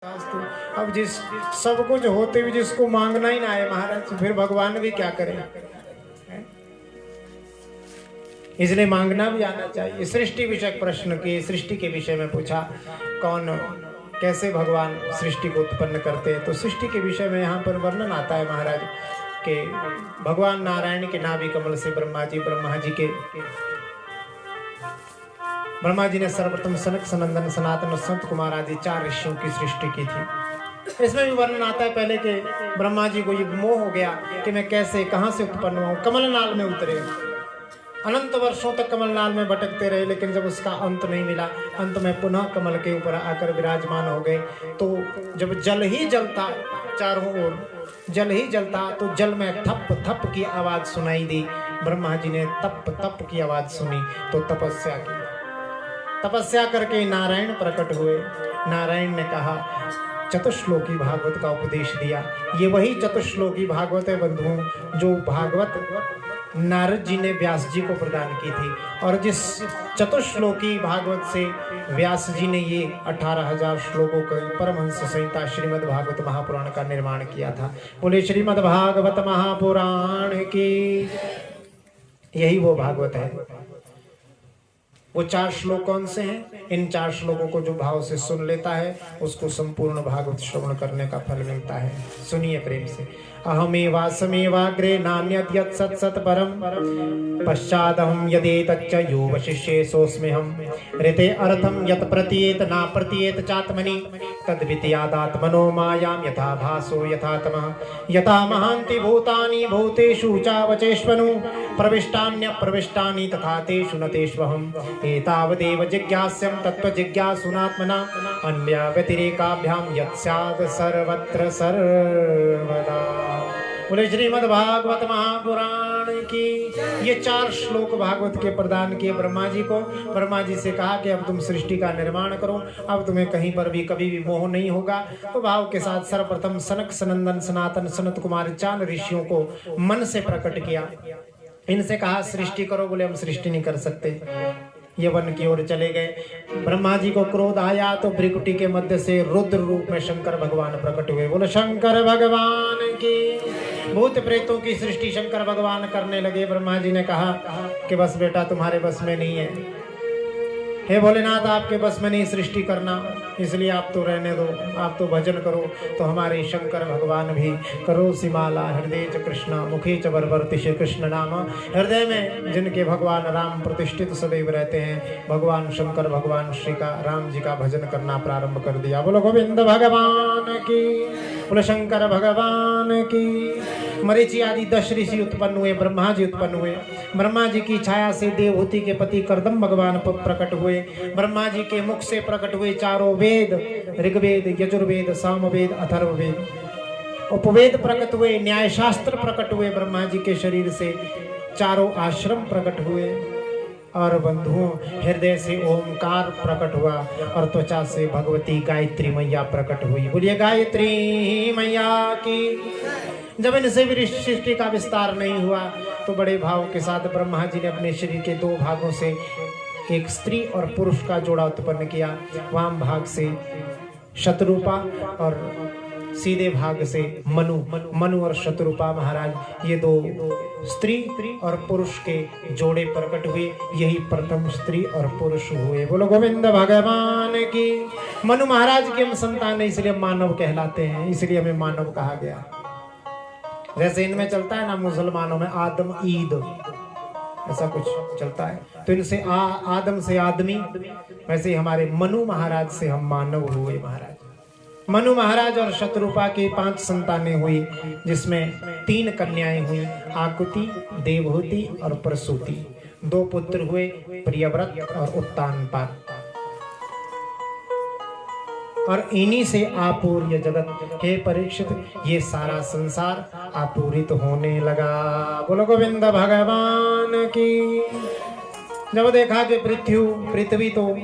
तो अब जिस सब कुछ होते हुए जिसको मांगना ही ना आए महाराज, तो फिर भगवान भी क्या करें। इसलिए मांगना भी आना चाहिए। सृष्टि विषय प्रश्न किए, सृष्टि के विषय में पूछा कौन कैसे भगवान सृष्टि को उत्पन्न करते हैं। तो सृष्टि के विषय में यहाँ पर वर्णन आता है महाराज के भगवान नारायण के नाभि कमल से ब्रह्मा जी ने सर्वप्रथम सनक सनंदन सनातन और संत कुमार आदि 4 ऋषियों की सृष्टि की थी। इसमें भी वर्णन आता है पहले के ब्रह्मा जी को ये मोह हो गया कि मैं कैसे कहां से उत्पन्न हुआ। कमलनाल में उतरे, अनंत वर्षों तक कमलनाल में भटकते रहे, लेकिन जब उसका अंत नहीं मिला, अंत में पुनः कमल के ऊपर आकर विराजमान हो गए। तो जब जल ही जलता, चारों ओर जल ही जलता, तो जल में थप थप की आवाज सुनाई दी। ब्रह्मा जी ने तप तप की आवाज सुनी तो तपस्या की। तपस्या करके नारायण प्रकट हुए। नारायण ने कहा, चतुश्लोकी भागवत का उपदेश दिया। ये वही चतुश्लोकी भागवत है बंधुओं, जो भागवत नारद जी ने व्यास जी को प्रदान की थी। और जिस चतुश्लोकी भागवत से व्यास जी ने ये 18,000 श्लोकों का परमहंस संहिता श्रीमद् भागवत महापुराण का निर्माण किया था। बोले श्रीमद् भागवत महापुराण की। यही वो भागवत है। वो 4 श्लोक कौन से हैं? इन 4 श्लोकों को जो भाव से सुन लेता है उसको संपूर्ण भागवत श्रवण करने का फल मिलता है। सुनिए प्रेम से। अहमेवासमेवाग्रे नान्यत् यत् सत् सत् परम पश्चादहं यदेतच्च यो वशिष्ये सोऽस्म्यहं ऋते अर्थं यत् प्रतीयेत ना प्रतीयेत चात्मनि तद्वितीयादात्मनो मायां यथा भासो यथा तमः यथा महान्ति भूतानि भूतेषु चावचेष्वनु प्रविष्टान्यप्रविष्टानि तथा तेषु न तेष्वहम् एतावदेव जिज्ञास्यं तत्त्वजिज्ञासुनात्मना अन्य व्यतिरेकाभ्यां यत् स्यात् सर्वत्र सर्वदा। बोले श्रीमद् भागवत महापुराण की। ये 4 श्लोक भागवत के प्रदान किए ब्रह्मा जी को। ब्रह्मा जी से कहा कि अब तुम सृष्टि का निर्माण करो, अब तुम्हें कहीं पर भी कभी भी मोह नहीं होगा। तो भाव के साथ सर्वप्रथम सनक सनंदन सनातन सनत कुमार 4 ऋषियों को मन से प्रकट किया। इनसे कहा सृष्टि करो। बोले हम सृष्टि नहीं कर सकते। ये वन की ओर चले गए। ब्रह्मा जी को क्रोध आया तो भृकुटी के मध्य से रुद्र रूप में शंकर भगवान प्रकट हुए। बोले शंकर भगवान की। भूत प्रेतों की सृष्टि शंकर भगवान करने लगे। ब्रह्मा जी ने कहा कि बस बेटा तुम्हारे बस में नहीं है। हे भोलेनाथ, आपके बस में नहीं सृष्टि करना, इसलिए आप तो रहने दो, आप तो भजन करो। तो हमारे शंकर भगवान भी करो सिमाला हृदय च कृष्ण मुखे च बरबरति श्री कृष्ण नाम। हृदय में जिनके भगवान राम प्रतिष्ठित सदैव रहते हैं, भगवान शंकर भगवान श्री का राम जी का भजन करना प्रारंभ कर दिया। बोलो गोविंद भगवान की। बोलो शंकर भगवान की। मरीचि आदि 10 ऋषि उत्पन्न हुए। ब्रह्मा जी उत्पन्न हुए। ब्रह्मा जी की छाया से देवहूति के पति करदम भगवान प्रकट हुए। ब्रह्मा जी के मुख से प्रकट हुए 4 वेद, ऋग्वेद यजुर्वेद सामवेद अथर्ववेद। उपवेद प्रकट हुए, न्याय शास्त्र प्रकट हुए। ब्रह्मा जी के शरीर से 4 आश्रम प्रकट हुए। और बंधुओं, हृदय से ओमकार प्रकट हुआ और त्वचा से भगवती गायत्री मैया प्रकट हुई। बोलिए गायत्री मैया की। जब इनसे भी सृष्टि का विस्तार नहीं हुआ तो बड़े भाव के साथ ब्रह्मा जी ने अपने शरीर के 2 भागों से एक स्त्री और पुरुष का जोड़ा उत्पन्न किया। वाम भाग से शतरूपा और सीधे भाग से मनु और शतरूपा महाराज, ये 2 स्त्री और पुरुष के जोड़े प्रकट हुए। यही प्रथम स्त्री और पुरुष हुए। बोलो गोविंद भगवान की। मनु महाराज की हम संतान है, इसलिए मानव कहलाते हैं, इसलिए हमें मानव कहा गया। जैसे इनमें चलता है ना मुसलमानों में आदम ईद, ऐसा कुछ चलता है, तो इनसे आदम से आदमी, वैसे हमारे मनु महाराज से हम मानव हुए। महाराज मनु महाराज और शतरूपा की 5 संतानें हुई, जिसमें 3 कन्याएं हुई, आकुति, देवहूति और प्रसूति। 2 पुत्र हुए, प्रियव्रत और उत्तानपाद। और इन्हीं से आपूर्य जगत, हे परीक्षित, ये सारा संसार आपूरित होने लगा। बोलो गोविंद भगवान की। जब देखा कि पृथ्वी तो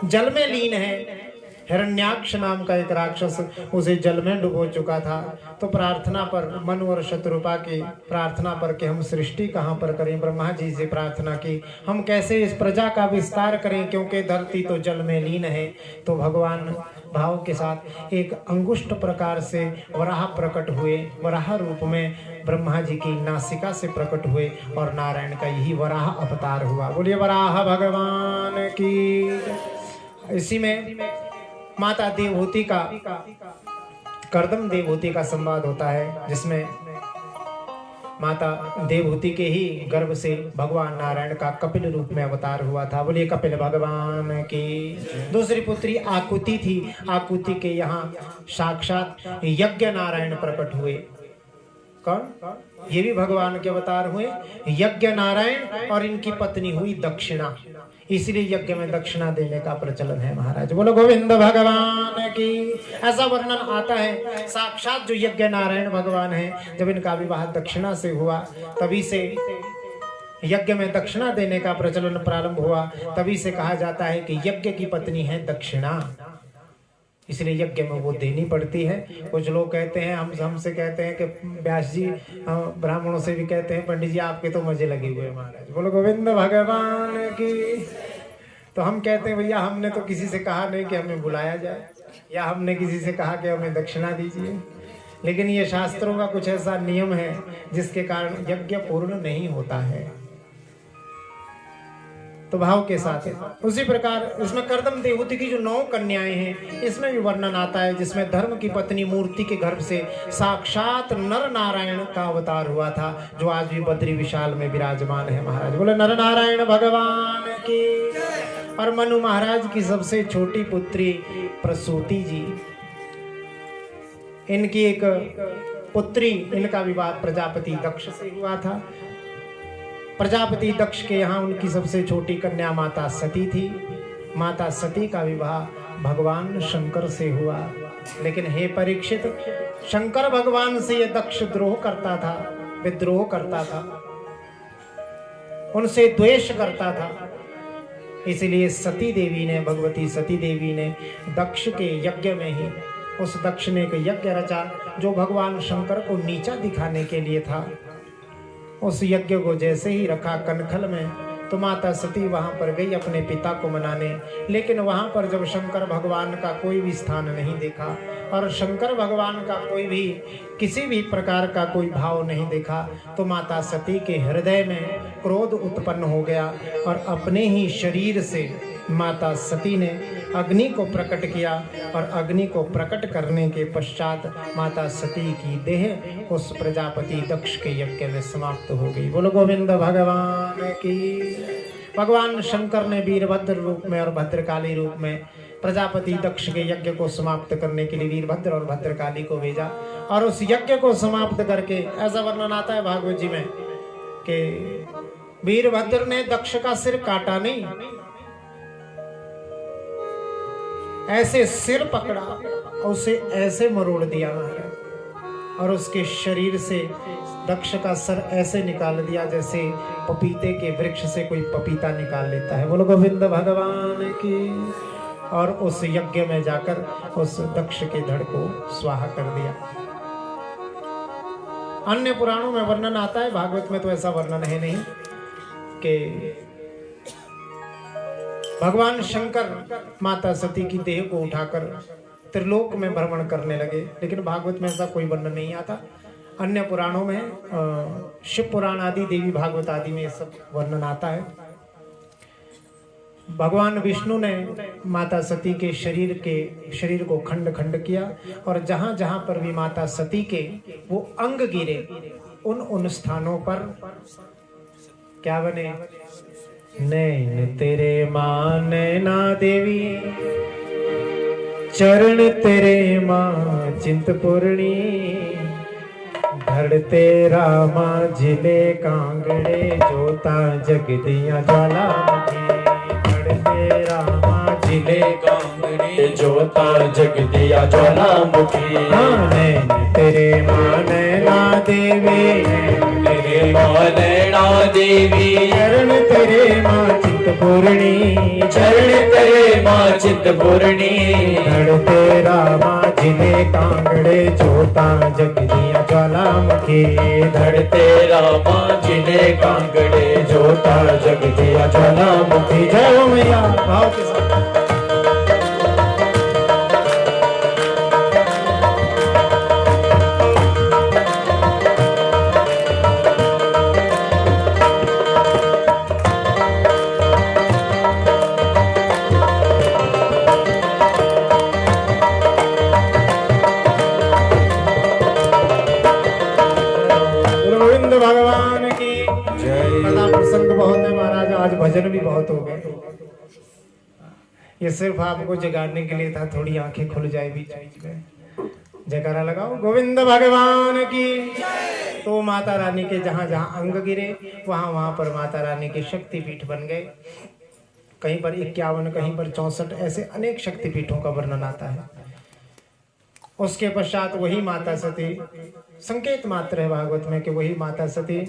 जल में लीन है, हिरण्याक्ष नाम का एक राक्षस उसे जल में डुबो चुका था, तो प्रार्थना पर मनु और शतरूपा की प्रार्थना पर कि हम सृष्टि कहाँ पर करें, ब्रह्मा जी से प्रार्थना की हम कैसे इस प्रजा का विस्तार करें, क्योंकि धरती तो जल में लीन है। तो भगवान भाव के साथ एक अंगुष्ठ प्रकार से वराह प्रकट हुए, वराह रूप में ब्रह्मा जी की नासिका से प्रकट हुए और नारायण का यही वराह अवतार हुआ। बोलिए वराह भगवान की। इसी में माता देवहूति का, कर्दम देवहूति का संवाद होता है, जिसमें माता देवहूति के ही गर्भ से भगवान नारायण का कपिल रूप में अवतार हुआ था। बोलिए कपिल भगवान की। दूसरी पुत्री आकुति थी। आकुति के यहाँ साक्षात यज्ञ नारायण प्रकट हुए। कौन? ये भी भगवान के अवतार हुए, यज्ञ नारायण, और इनकी पत्नी हुई दक्षिणा। इसलिए यज्ञ में दक्षिणा देने का प्रचलन है महाराज। बोलो गोविंद भगवान की। ऐसा वर्णन आता है, साक्षात जो यज्ञ नारायण भगवान है, जब इनका विवाह दक्षिणा से हुआ, तभी से यज्ञ में दक्षिणा देने का प्रचलन प्रारंभ हुआ। तभी से कहा जाता है कि यज्ञ की पत्नी है दक्षिणा, इसलिए यज्ञ में वो देनी पड़ती है। कुछ लोग कहते हैं, हमसे कहते हैं कि व्यास जी, ब्राह्मणों से भी कहते हैं, पंडित जी आपके तो मजे लगे हुए महाराज। बोलो गोविंद भगवान की। तो हम कहते हैं भैया हमने तो किसी से कहा नहीं कि हमें बुलाया जाए, या हमने किसी से कहा कि हमें दक्षिणा दीजिए, लेकिन ये शास्त्रों का कुछ ऐसा नियम है जिसके कारण यज्ञ पूर्ण नहीं होता है। तो भाव के साथ है। उसी प्रकार इसमें कर्दम देवहूति की जो 9 कन्याएं हैं, इसमें भी वर्णन आता है, जिसमें धर्म की पत्नी मूर्ति के गर्भ से साक्षात नर नारायण का अवतार हुआ था, जो आज भी बद्री विशाल में विराजमान है महाराज। बोले नर नारायण भगवान की। और मनु महाराज की सबसे छोटी पुत्री प्रसूति जी, इनकी एक पुत्री, इनका विवाह प्रजापति दक्ष से हुआ था। प्रजापति दक्ष के यहाँ उनकी सबसे छोटी कन्या माता सती थी। माता सती का विवाह भगवान शंकर से हुआ। लेकिन हे परीक्षित, शंकर भगवान से यह दक्ष द्रोह करता था, विद्रोह करता था, उनसे द्वेष करता था। इसलिए सती देवी ने, भगवती सती देवी ने दक्ष के यज्ञ में ही, उस दक्ष ने एक यज्ञ रचा जो भगवान शंकर को नीचा दिखाने के लिए था। उस यज्ञ को जैसे ही रखा कनखल में, तो माता सती वहां पर गई अपने पिता को मनाने। लेकिन वहां पर जब शंकर भगवान का कोई भी स्थान नहीं देखा, और शंकर भगवान का कोई भी, किसी भी प्रकार का कोई भाव नहीं देखा, तो माता सती के हृदय में क्रोध उत्पन्न हो गया, और अपने ही शरीर से माता सती ने अग्नि को प्रकट किया। और अग्नि को प्रकट करने के पश्चात माता सती की देह उस प्रजापति दक्ष के यज्ञ में समाप्त हो गई। बोलो गोविंद भगवान की। भगवान शंकर ने वीरभद्र रूप में और भद्रकाली रूप में प्रजापति दक्ष के यज्ञ को समाप्त करने के लिए वीरभद्र और भद्रकाली को भेजा। और उस यज्ञ को समाप्त करके, ऐसा वर्णन आता है भागवत जी में कि वीरभद्र ने दक्ष का सिर काटा नहीं, ऐसे सिर पकड़ा और उसे ऐसे मरोड़ दिया और उसके शरीर से दक्ष का सर ऐसे निकाल दिया जैसे पपीते के वृक्ष से कोई पपीता निकाल लेता है। बोलो गोविंद भगवान की। और उस यज्ञ में जाकर उस दक्ष के धड़ को स्वाहा कर दिया। अन्य पुराणों में वर्णन आता है, भागवत में तो ऐसा वर्णन है नहीं, कि भगवान शंकर माता सती की देह को उठाकर त्रिलोक में भ्रमण करने लगे। लेकिन भागवत में ऐसा कोई वर्णन नहीं आता। अन्य पुराणों में, शिव पुराण आदि, देवी भागवत आदि में सब वर्णन आता है। भगवान विष्णु ने माता सती के शरीर को खंड खंड किया, और जहां जहां पर भी माता सती के वो अंग गिरे, उन स्थानों पर क्या बने? नैन तेरे मां नैना देवी, चरण तेरे मां चिंतपूर्णी, धड़ तेरा मां जिले कांगड़े, जोता जगदिया ज्वालामुखी। धड़ तेरा मां जिले कांगड़े, जोता जगदिया ज्वालामुखी। नैन तेरे मां नैना देवी, तेरे मां नैना देवी, चरण तेरे मां चिंतपूर्णी, चरण तेरे मां चिंतपूर्णी, धड़ तेरा मां जिले कांगड़े, जोता जगदिया ज्वालामुखी। धड़ तेरा मां जिले कांगड़े, जोता जगदिया ज्वालामुखी। जय हो मैया। भाव के साथ भगवान की जय। कथा प्रसंग बहुत है महाराज, आज भजन भी बहुत हो गए। ये सिर्फ आपको जगाने के लिए था, थोड़ी आंखें खुल जाए बीच बीच में। जयकारा लगाओ गोविंद भगवान की। तो माता रानी के जहां जहां अंग गिरे वहां वहां पर माता रानी के शक्तिपीठ बन गए। कहीं पर 51, कहीं पर 64, ऐसे अनेक शक्तिपीठों का वर्णन आता है। उसके पश्चात वही माता सती, संकेत मात्र है भागवत में कि वही माता सती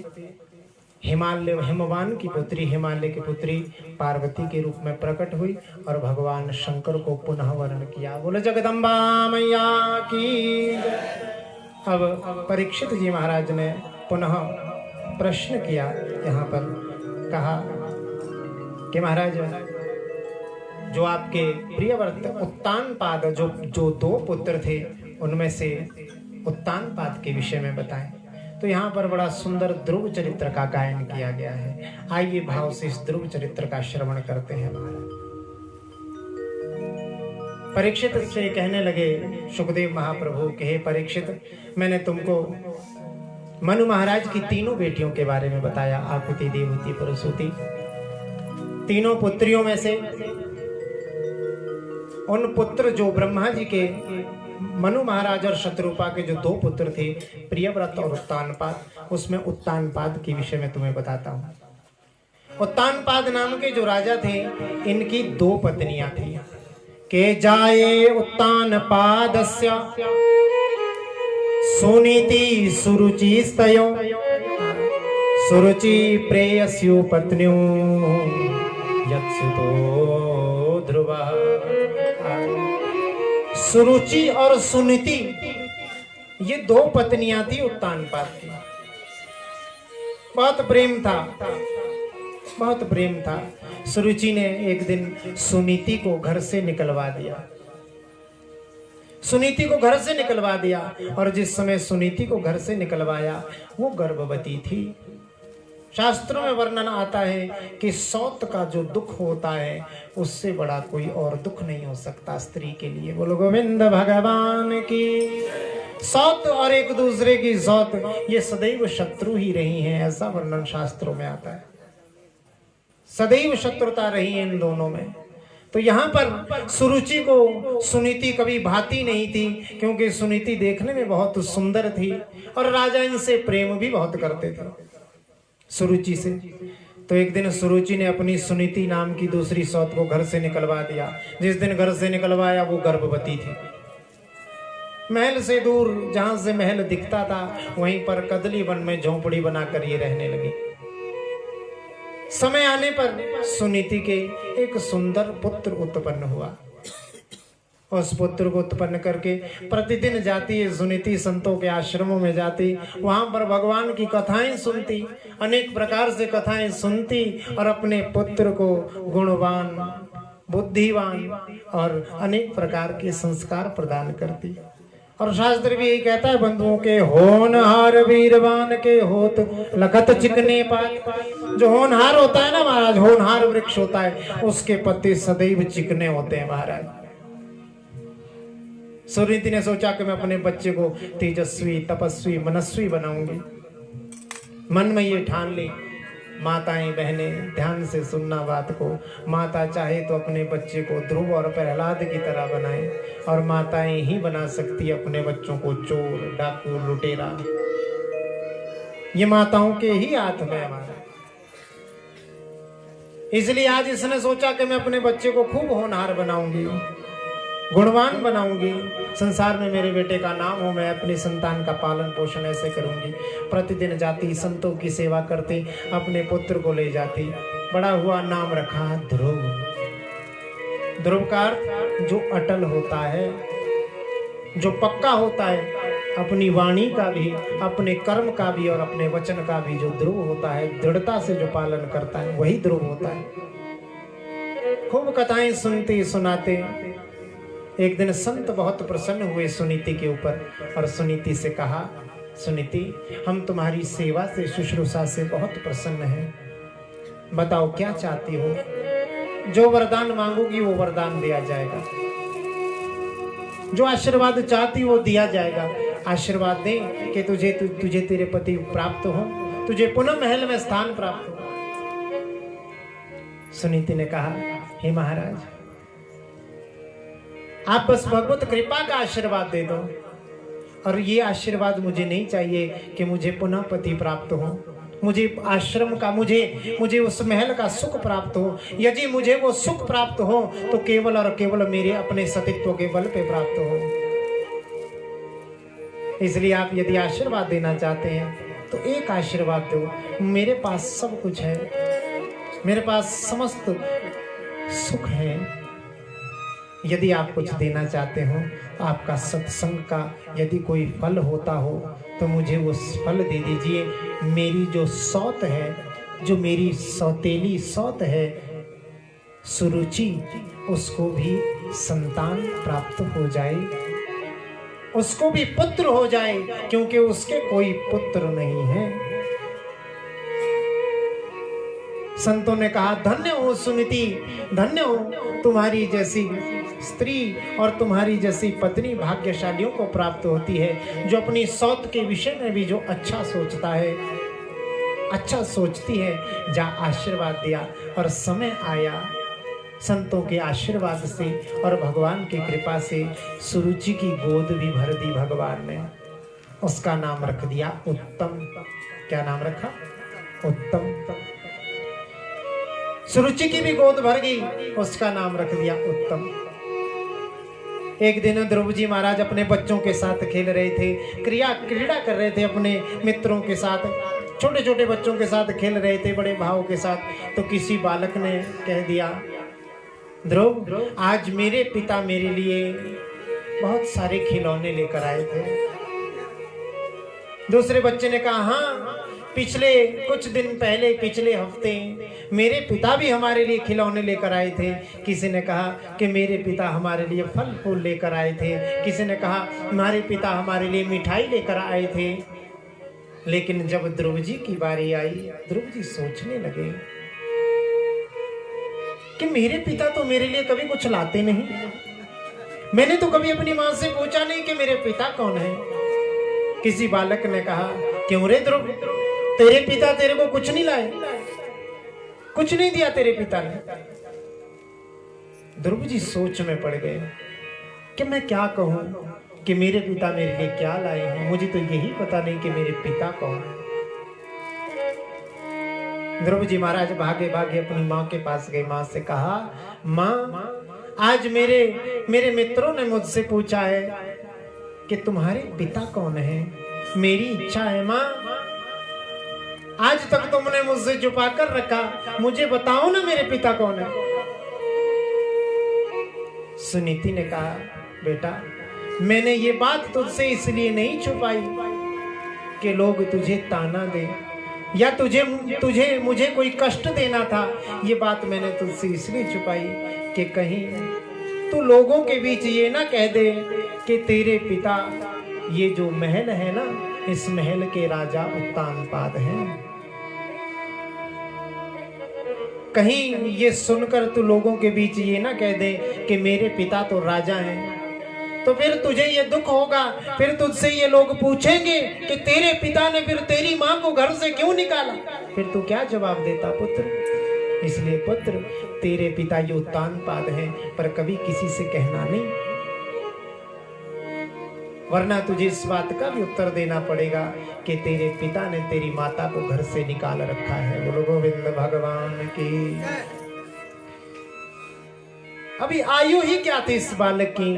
हिमालय हिमवान की पुत्री, हिमालय की पुत्री पार्वती के रूप में प्रकट हुई और भगवान शंकर को पुनः वर्ण किया। बोलो जगदम्बा मैया की। अब परीक्षित जी महाराज ने पुनः प्रश्न किया, यहाँ पर कहा कि महाराज जो आपके प्रियव्रत उत्तानपाद जो 2 पुत्र थे उनमें से उत्तानपाद के विषय में बताएं। तो यहाँ पर बड़ा सुंदर ध्रुव चरित्र का गायन किया गया है। आइए भाव से इस ध्रुव चरित्र का श्रवण करते हैं। परीक्षित से कहने लगे सुखदेव महाप्रभु के, हे परीक्षित, मैंने तुमको मनु महाराज की 3 बेटियों के बारे में बताया, आकुति, देवहूति, प्रसूति। 3 पुत्रियों में से उन पुत्र जो ब्रह्मा जी के मनु महाराज और शत्रुपा के जो 2 पुत्र थे, प्रियव्रत और उत्तानपाद, उसमें उत्तानपाद के विषय में तुम्हें बताता हूं। उत्तानपाद नाम के जो राजा थे, इनकी 2 पत्नियां थी। के जाए उत्तानपादस्य सुनीति सुरुचिस्तयो सुरुचि प्रेयस्यु पत्न्यो यत्सुतो ध्रुवः। सुरुचि और सुनीति, ये 2 पत्नियां थी उत्तानपाद की। बहुत प्रेम था, बहुत प्रेम था। सुरुचि ने एक दिन सुनीति को घर से निकलवा दिया। सुनीति को घर से निकलवा दिया और जिस समय सुनीति को घर से निकलवाया वो गर्भवती थी। शास्त्रों में वर्णन आता है कि सौत का जो दुख होता है उससे बड़ा कोई और दुख नहीं हो सकता स्त्री के लिए। बोलो गोविंद भगवान की। सौत और एक दूसरे की सौत, ये सदैव शत्रु ही रही हैं, ऐसा वर्णन शास्त्रों में आता है। सदैव शत्रुता रही है इन दोनों में। तो यहाँ पर सुरुचि को सुनीति कभी भाती नहीं थी, क्योंकि सुनीति देखने में बहुत सुंदर थी और राजा इनसे प्रेम भी बहुत करते थे, सुरुचि से। तो एक दिन सुरुचि ने अपनी सुनीति नाम की दूसरी सौत को घर से निकलवा दिया। जिस दिन घर से निकलवाया वो गर्भवती थी। महल से दूर, जहां से महल दिखता था, वहीं पर कदली वन में झोंपड़ी बनाकर ये रहने लगी। समय आने पर सुनीति के एक सुंदर पुत्र उत्पन्न हुआ। उस पुत्र को उत्पन्न करके प्रतिदिन जाती है सुनीति, संतों के आश्रमों में जाती, वहां पर भगवान की कथाएं सुनती, अनेक प्रकार से कथाएं सुनती और अपने पुत्र को गुणवान, बुद्धिवान और अनेक प्रकार के संस्कार प्रदान करती। और शास्त्र भी यही कहता है, बंधुओं के होनहार वीरवान के होत लखत चिकने पात। जो होनहार होता है ना महाराज, होनहार वृक्ष होता है, उसके पत्ते सदैव चिकने होते हैं महाराज। सुनीति ने सोचा कि मैं अपने बच्चे को तेजस्वी, तपस्वी, मनस्वी बनाऊंगी। मन में ये ठान ली। माताएं बहनें ध्यान से सुनना बात को। माता चाहे तो अपने बच्चे को ध्रुव और प्रहलाद की तरह बनाए, और माताएं ही बना सकती अपने बच्चों को चोर, डाकू, लुटेरा। ये माताओं के ही हाथ में हमारा। इसलिए आज इसने सोचा कि मैं अपने बच्चे को खूब होनहार बनाऊंगी, गुणवान बनाऊंगी, संसार में मेरे बेटे का नाम हो, मैं अपनी संतान का पालन पोषण ऐसे करूंगी। प्रतिदिन जाती, संतों की सेवा करती, अपने पुत्र को ले जाती। बड़ा हुआ, नाम रखा ध्रुव। ध्रुव का अर्थ जो अटल होता है, जो पक्का होता है, अपनी वाणी का भी, अपने कर्म का भी और अपने वचन का भी जो ध्रुव होता है, दृढ़ता से जो पालन करता है, वही ध्रुव होता है। खूब कथाएं सुनती, सुनाते। एक दिन संत बहुत प्रसन्न हुए सुनीति के ऊपर और सुनीति से कहा, सुनीति, हम तुम्हारी सेवा से, शुश्रूषा से बहुत प्रसन्न हैं। बताओ क्या चाहती हो? जो वरदान मांगोगी वो वरदान दिया जाएगा। जो आशीर्वाद चाहती वो दिया जाएगा। आशीर्वाद दे कि तुझे तेरे पति प्राप्त हो, तुझे पुनः महल में स्थान प्राप्त हो। सुनीति ने कहा, हे महाराज, आप बस भगवत कृपा का आशीर्वाद दे दो, और ये आशीर्वाद मुझे नहीं चाहिए कि मुझे पुनः पति प्राप्त हो, मुझे आश्रम का, मुझे उस महल का सुख प्राप्त हो। यदि मुझे वो सुख प्राप्त हो तो केवल और केवल मेरे अपने सतीत्व के बल पे प्राप्त हो। इसलिए आप यदि आशीर्वाद देना चाहते हैं तो एक आशीर्वाद दो। मेरे पास सब कुछ है, मेरे पास समस्त सुख है। यदि आप कुछ देना चाहते हो, आपका सत्संग का यदि कोई फल होता हो तो मुझे वो फल दे दीजिए। मेरी जो सौत है, जो मेरी सौतेली सौत है सुरुचि, उसको भी संतान प्राप्त हो जाए, उसको भी पुत्र हो जाए, क्योंकि उसके कोई पुत्र नहीं है। संतों ने कहा, धन्य हो सुनीति, धन्य हो, तुम्हारी जैसी स्त्री और तुम्हारी जैसी पत्नी भाग्यशालियों को प्राप्त होती है, जो अपनी सौत के विषय में भी जो अच्छा सोचता है, अच्छा सोचती है। जा आशीर्वाद दिया और समय आया, संतों के आशीर्वाद से और भगवान की कृपा से सुरुचि की गोद भी भर दी भगवान ने। उसका नाम रख दिया उत्तम। क्या नाम रखा? उत्तम। सुरुचि की भी गोद भर गई, उसका नाम रख दिया उत्तम। एक दिन ध्रुव जी महाराज अपने बच्चों के साथ खेल रहे थे, क्रीड़ा कर रहे थे अपने मित्रों के साथ, छोटे छोटे बच्चों के साथ खेल रहे थे बड़े भाव के साथ। तो किसी बालक ने कह दिया, ध्रुव, आज मेरे पिता मेरे लिए बहुत सारे खिलौने लेकर आए थे। दूसरे बच्चे ने कहा, हाँ, पिछले कुछ दिन पहले, पिछले हफ्ते मेरे पिता भी हमारे लिए खिलौने लेकर आए थे। किसी ने कहा कि मेरे पिता हमारे लिए फल फूल लेकर आए थे। किसी ने कहा हमारे पिता हमारे लिए मिठाई लेकर आए थे। लेकिन जब ध्रुव जी की बारी आई, ध्रुव जी सोचने लगे कि मेरे पिता तो मेरे लिए कभी कुछ लाते नहीं। मैंने तो कभी अपनी मां से पूछा नहीं कि मेरे पिता कौन है। किसी बालक ने कहा, क्यों रे ध्रुव, तेरे पिता तेरे को कुछ नहीं लाए, कुछ नहीं दिया तेरे पिता ने। ध्रुव जी सोच में पड़ गए कि मैं क्या कहूं कि मेरे पिता मेरे लिए क्या लाए हैं। मुझे तो यही पता नहीं कि मेरे पिता कौन है। ध्रुव जी महाराज भागे भागे अपनी माँ के पास गए। माँ से कहा, माँ, आज मेरे मित्रों ने मुझसे पूछा है कि तुम्हारे पिता कौन है। मेरी इच्छा है माँ, आज तक तुमने मुझसे छुपा कर रखा, मुझे बताओ ना मेरे पिता कौन है। सुनीति ने कहा, बेटा, मैंने ये बात तुझसे इसलिए नहीं छुपाई कि लोग तुझे ताना दे या मुझे कोई कष्ट देना था। ये बात मैंने तुझसे इसलिए छुपाई कि कहीं तू लोगों के बीच ये ना कह दे कि तेरे पिता, ये जो महल है ना, इस महल के राजा उत्तानपाद हैं। कहीं ये सुनकर तू लोगों के बीच ये ना कह दे कि मेरे पिता तो राजा हैं, तो फिर तुझे ये दुख होगा। फिर तुझसे ये लोग पूछेंगे कि तेरे पिता ने फिर तेरी माँ को घर से क्यों निकाला। फिर तू क्या जवाब देता पुत्र? इसलिए पुत्र, तेरे पिता ये उत्तानपाद हैं, पर कभी किसी से कहना नहीं, वरना तुझे इस बात का भी उत्तर देना पड़ेगा कि तेरे पिता ने तेरी माता को घर से निकाल रखा है। बोलो गोविंद भगवान की। अभी आयु ही क्या थी इस बालक की,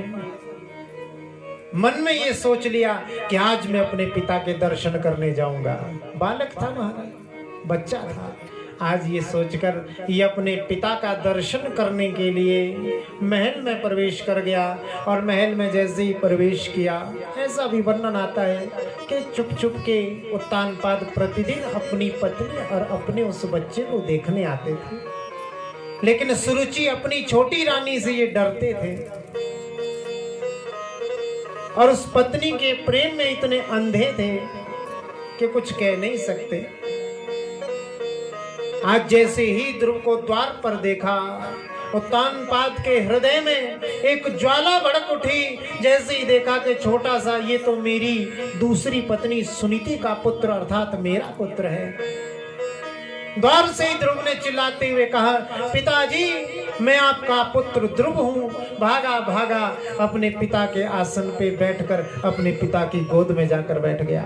मन में ये सोच लिया कि आज मैं अपने पिता के दर्शन करने जाऊंगा। बालक था महाराज, बच्चा था। आज ये सोचकर ये अपने पिता का दर्शन करने के लिए महल में प्रवेश कर गया। और महल में जैसे ही प्रवेश किया, ऐसा भी वर्णन आता है कि चुप चुप के उत्तानपाद प्रतिदिन अपनी पत्नी और अपने उस बच्चे को देखने आते थे। लेकिन सुरुचि अपनी छोटी रानी से ये डरते थे और उस पत्नी के प्रेम में इतने अंधे थे कि कुछ कह नहीं सकते। आज जैसे ही ध्रुव को द्वार पर देखा, उत्तानपाद के हृदय में एक ज्वाला भड़क उठी। जैसे ही देखा कि छोटा सा, ये तो मेरी दूसरी पत्नी सुनीति का पुत्र अर्थात मेरा पुत्र है। द्वार से ही ध्रुव ने चिल्लाते हुए कहा, पिताजी मैं आपका पुत्र ध्रुव हूँ। भागा भागा अपने पिता के आसन पे बैठकर अपने पिता की गोद में जाकर बैठ गया।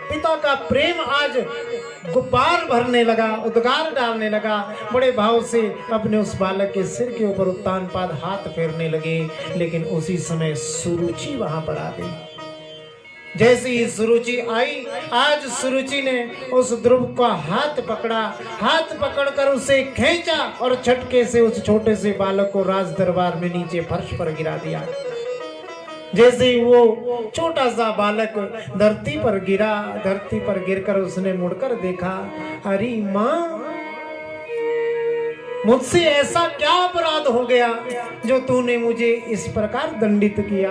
पिता का प्रेम आज गुब्बार भरने लगा, उद्गार डालने लगा। बड़े भाव से अपने उस बालक के सिर के ऊपर उत्तानपाद हाथ फेरने लगे, लेकिन उसी समय सुरुचि वहां पर आ गई। जैसे ही सुरुचि आई, आज सुरुचि ने उस ध्रुव का हाथ पकड़ा, हाथ पकड़कर उसे खींचा और झटके से उस छोटे से बालक को राज दरबार में नीचे फर्श पर गिरा दिया। जैसे ही वो छोटा सा बालक धरती पर गिरा, धरती पर गिरकर उसने मुड़कर देखा, अरे माँ मुझसे ऐसा क्या अपराध हो गया जो तूने मुझे इस प्रकार दंडित किया।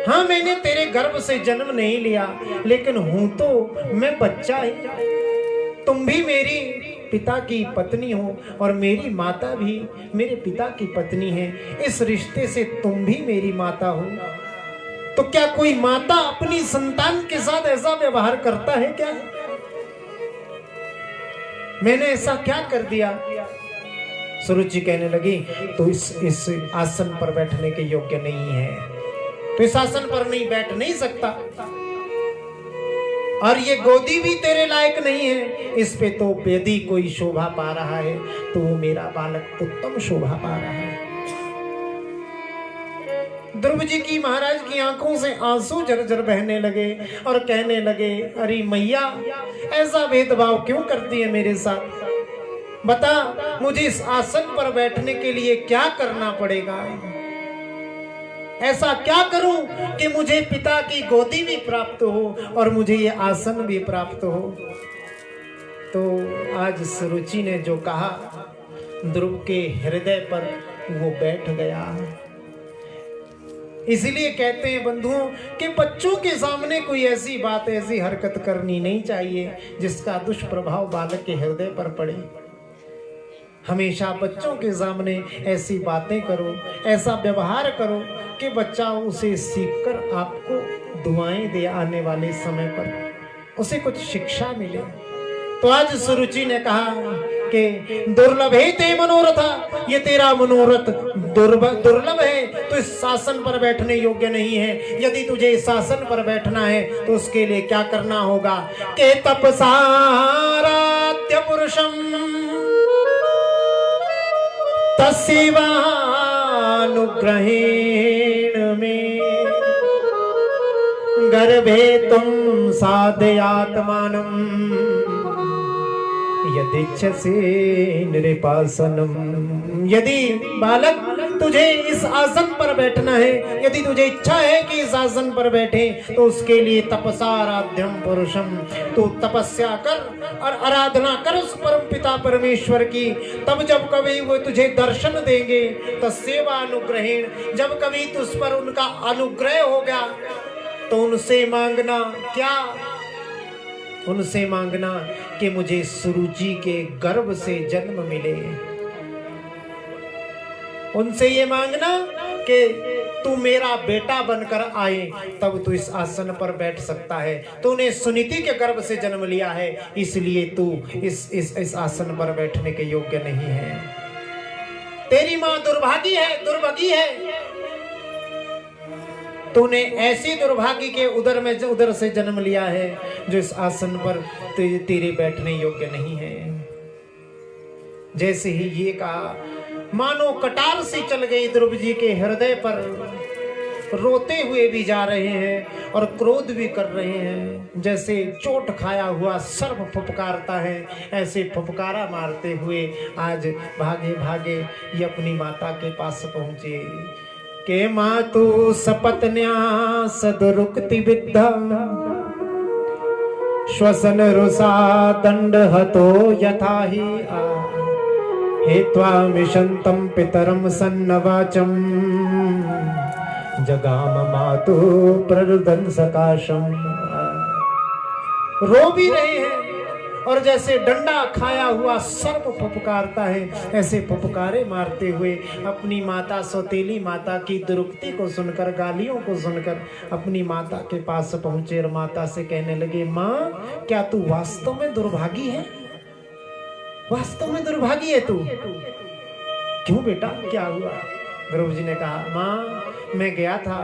हाँ मैंने तेरे गर्भ से जन्म नहीं लिया, लेकिन हूं तो मैं बच्चा ही। तुम भी मेरी पिता की पत्नी हो और मेरी माता भी मेरे पिता की पत्नी है। इस रिश्ते से तुम भी मेरी माता हो। तो क्या कोई माता अपनी संतान के साथ ऐसा व्यवहार करता है क्या? मैंने ऐसा क्या कर दिया? सुरुचि कहने लगी, तो इस आसन पर बैठने के योग्य नहीं है, तो इस आसन पर नहीं बैठ नहीं सकता, और ये गोदी भी तेरे लायक नहीं है। इस पे तो यदि कोई शोभा पा रहा है तो वो मेरा बालक उत्तम शोभा पा रहा है। ध्रुव जी की महाराज की आंखों से आंसू झरझर बहने लगे और कहने लगे, अरे मैया ऐसा भेदभाव क्यों करती है मेरे साथ? बता मुझे इस आसन पर बैठने के लिए क्या करना पड़ेगा? ऐसा क्या करूं कि मुझे पिता की गोदी भी प्राप्त हो और मुझे ये आसन भी प्राप्त हो? तो आज सुरुचि ने जो कहा, ध्रुव के हृदय पर वो बैठ गया। इसलिए कहते हैं बंधुओं कि बच्चों के सामने कोई ऐसी बात, ऐसी हरकत करनी नहीं चाहिए जिसका दुष्प्रभाव बालक के हृदय पर पड़े। हमेशा बच्चों के सामने ऐसी बातें करो, ऐसा व्यवहार करो कि बच्चा उसे सीखकर आपको दुआएं दे, आने वाले समय पर उसे कुछ शिक्षा मिले। तो आज सुरुचि ने कहा कि दुर्लभ है ते मनोरथा, ये तेरा मनोरथ दुर्लभ है, तो इस शासन पर बैठने योग्य नहीं है। यदि तुझे इस शासन पर बैठना है तो उसके लिए क्या करना होगा कि तपसाराध्य पुरुषम तस्यैवानुग्रहेण में गर्भे तुम साधयात्मानं यदिच्छसे नृपासनम। यदि बालक तुझे इस आसन पर बैठना है, यदि तुझे इच्छा है कि इस आसन पर बैठे, तो उसके लिए तपसाराध्यम पुरुषम, तू तपस्या कर और आराधना कर उस परम पिता परमेश्वर की। तब जब कभी वो तुझे दर्शन देंगे, तस्यैव अनुग्रहेण, जब कभी तुझ पर उनका अनुग्रह हो गया तो उनसे मांगना क्या? उनसे मांगना कि मुझे सुरुचि के गर्भ से जन्म मिले। उनसे ये मांगना कि तू मेरा बेटा बनकर आए, तब तू इस आसन पर बैठ सकता है। तूने सुनीति के गर्भ से जन्म लिया है, इसलिए तू इस आसन पर बैठने के योग्य नहीं है। तेरी माँ दुर्भागी है, दुर्भगी है। तूने ऐसी दुर्भागी के उदर से जन्म लिया है जो इस आसन पर तेरे बैठने योग्य नहीं है। जैसे ही ये कहा, मानो कटार सी चल गई ध्रुव जी के हृदय पर। रोते हुए भी जा रहे हैं और क्रोध भी कर रहे हैं। जैसे चोट खाया हुआ सर्प फुफकारता है, ऐसे फुफकारा मारते हुए आज भागे भागे ये अपनी माता के पास पहुंचे के मातु सपत्न्या सदरुक्ति विद्धा श्वसन रुषा दंड हतो यथा ही हेत्वा मिशंतम पितरम सन्नवाचम जगाम मातु प्ररुदन सकाशम। रो भी रहे हैं और जैसे डंडा खाया हुआ सर्प फुफकारता है, ऐसे फुफकारे मारते हुए अपनी माता, सौतेली माता की दुरुक्ति को सुनकर, गालियों को सुनकर अपनी माता के पास पहुंचे और माता से कहने लगे, माँ क्या तू वास्तव में दुर्भागी है? वास्तव में दुर्भागी है तू? क्यों बेटा, क्या हुआ? ध्रुव जी ने कहा, माँ मैं गया था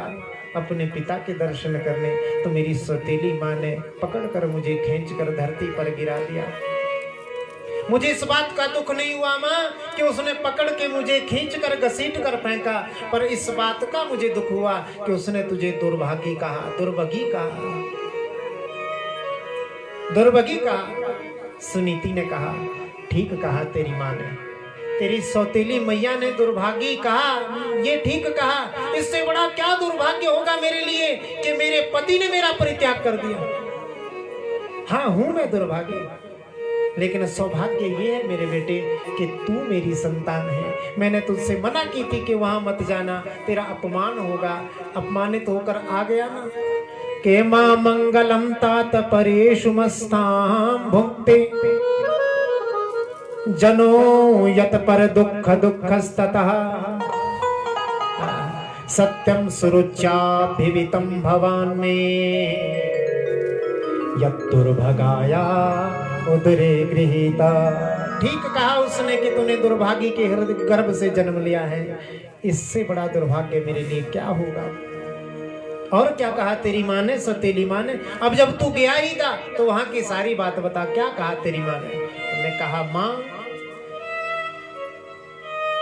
अपने पिता के दर्शन करने, तो मेरी सौतेली माँ ने पकड़कर मुझे खींचकर धरती पर गिरा दिया। मुझे इस बात का दुख नहीं हुआ माँ कि उसने पकड़ के मुझे खींचकर घसीट कर फेंका, पर इस बात का मुझे दुख हुआ कि उसने तुझे दुर्भागी कहा, दुर्भगी कहा, दुर्भगी कहा। सुनीति ने कहा, ठीक कहा तेरी माँ ने, तेरी सौतेली मैया ने दुर्भागी कहा, ये ठीक कहा। इससे बड़ा क्या दुर्भाग्य होगा मेरे लिए कि मेरे पति ने मेरा परित्याग कर दिया। हाँ हूं मैं दुर्भागी, लेकिन सौभाग्य ये है मेरे बेटे कि तू मेरी संतान है। मैंने तुझसे मना की थी कि वहां मत जाना, तेरा अपमान होगा। अपमानित होकर आ गया ना। के मां मंगलम तात परेषु मस्तां भुक्ते जनो यत पर दुख दुःखस्ततः सत्यम सुरुच्याभिवितं भवान् मे यत् दुर्भगाया उदरे गृहीता। ठीक कहा उसने कि तूने दुर्भागी के हृदय गर्भ से जन्म लिया है। इससे बड़ा दुर्भाग्य मेरे लिए क्या होगा। और क्या कहा तेरी माँ ने, सौतेली माँ ने? अब जब तू गया ही था तो वहां की सारी बात बता, क्या कहा तेरी माँ ने? मैंने कहा, माँ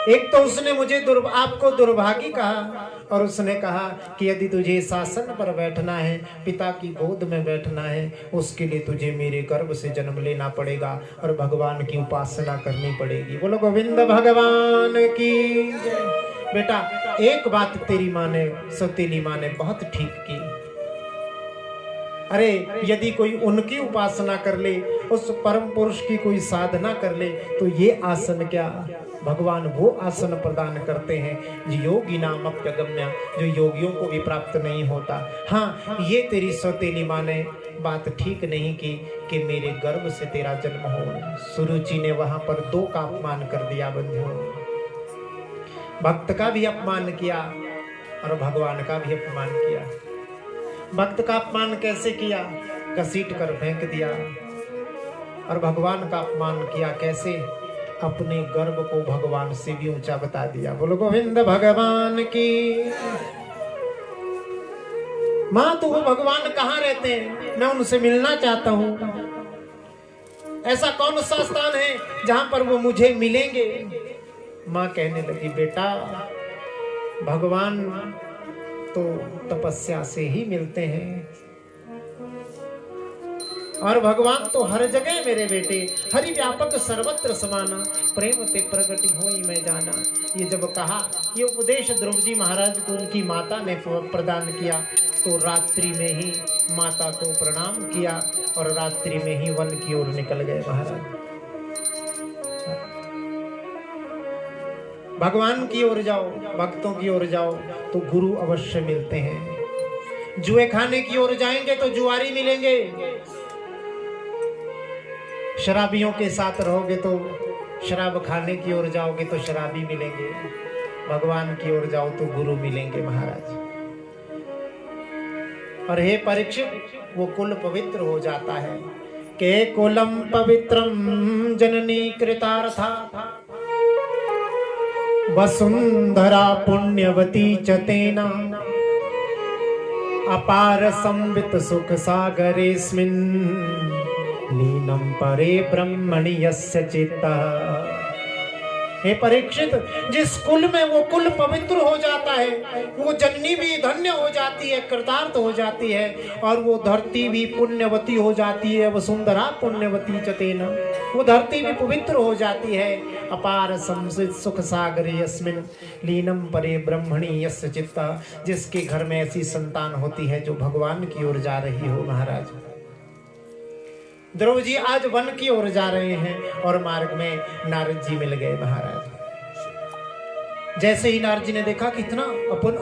एक तो उसने मुझे आपको दुर्भागी कहा, और उसने कहा कि यदि तुझे शासन पर बैठना है, पिता की गोद में बैठना है, उसके लिए तुझे मेरे गर्भ से जन्म लेना पड़ेगा और भगवान की उपासना करनी पड़ेगी। बोलो गोविंद भगवान की जय। बेटा एक बात तेरी माँ ने, सौतेली माँ ने बहुत ठीक की। अरे यदि कोई उनकी उपासना कर ले, उस परम पुरुष की कोई साधना कर ले, तो ये आसन क्या, भगवान वो आसन प्रदान करते हैं जो योगी नाम अप्यगम्य, जो योगियों को भी प्राप्त नहीं होता। हाँ ये तेरी सौतेली माँ ने बात ठीक नहीं की कि मेरे गर्भ से तेरा जन्म हो। सुरुचि ने वहां पर दो का अपमान कर दिया बंधुओं, भक्त का भी अपमान किया और भगवान का भी अपमान किया। भक्त का अपमान कैसे किया? घसीट कर फेंक दिया। और भगवान का अपमान किया कैसे? अपने गर्भ को भगवान से भी ऊंचा बता दिया। बोलो गोविंद भगवान की। माँ तो वो भगवान कहाँ रहते हैं? मैं उनसे मिलना चाहता हूँ। ऐसा कौन सा स्थान है जहां पर वो मुझे मिलेंगे? माँ कहने लगी, बेटा भगवान तो तपस्या से ही मिलते हैं, और भगवान तो हर जगह मेरे बेटे, हरि व्यापक सर्वत्र समाना, प्रेम ते प्रगति होई मैं जाना। ये जब कहा, ये उपदेश ध्रुव जी महाराज को उनकी माता ने प्रदान किया, तो रात्रि में ही माता को प्रणाम किया और रात्रि में ही वन की ओर निकल गए महाराज। भगवान की ओर जाओ, भक्तों की ओर जाओ तो गुरु अवश्य मिलते हैं। जुए खाने की ओर जाएंगे तो जुआरी मिलेंगे, शराबियों के साथ रहोगे तो शराब खाने की ओर जाओगे तो शराबी मिलेंगे, भगवान की ओर जाओ तो गुरु मिलेंगे महाराज। और हे परीक्षित, वो कुल पवित्र हो जाता है। के कुलम पवित्रम जननी कृतार्था वसुंधरा पुण्यवती च तेना अपार संवित सुख सागरेस्मिन् लीनं परे ब्रह्मणि यस्य चित्तः। हे परीक्षित, जिस कुल में वो कुल पवित्र हो जाता है, वो जननी भी धन्य हो जाती है, कृतार्थ हो जाती है, और वो धरती भी पुण्यवती हो जाती है। वसुंधरा पुण्यवती च तेना, वो धरती भी पवित्र हो जाती है। अपार संसित सुख सागर यस्मिन् लीनम परे ब्रह्मणि यस्य चित्तः, जिसके घर में ऐसी संतान होती है जो भगवान की ओर जा रही हो महाराज। ध्रुव जी आज वन की ओर जा रहे हैं और मार्ग में नारद जी मिल गए महाराज। जैसे ही नारद जी ने देखा कितना अपन